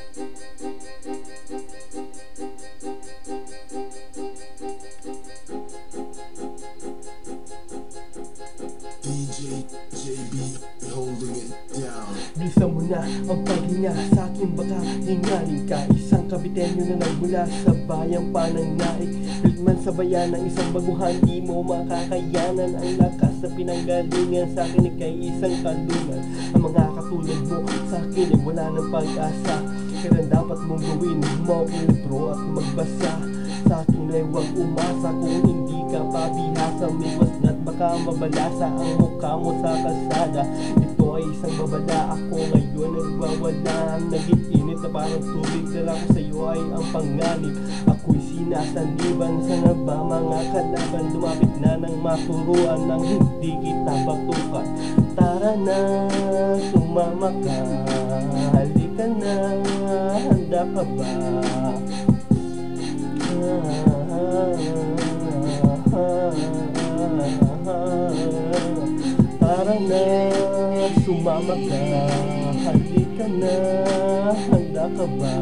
DJ JB holding it down. Bilisan mo na ang paghinga sa akin, baka hingalin ka. Isang kabitenyo na nagmula sa bayang panangnaik. Bilman sa bayan ng isang baguhan, di mo makakayanan ang lakas na pinanggalingan. Sa akin ay kay isang kalungan. Ang mga katulad mo sa akin ay wala ng pag-asa. Kaya dapat mong gawin, humawak ng libro at magbasa. Sa akin ay huwag umasa kung hindi ka pabihasa. May wasna't baka mabalasa ang mukha mo sa kalsada. Ito ay isang babala, ako ngayon nagwawala. Naging init na parang tubig, dala ko sa'yo ay ang panganib. Ako'y sinasaniban, sana ba mga kalaban lumapit na nang maturuan ng hindi kita batukan. Tara na, sumama ka, halika na, handa ka ba? Tara na, sumama ka, halika na, handa ka ba?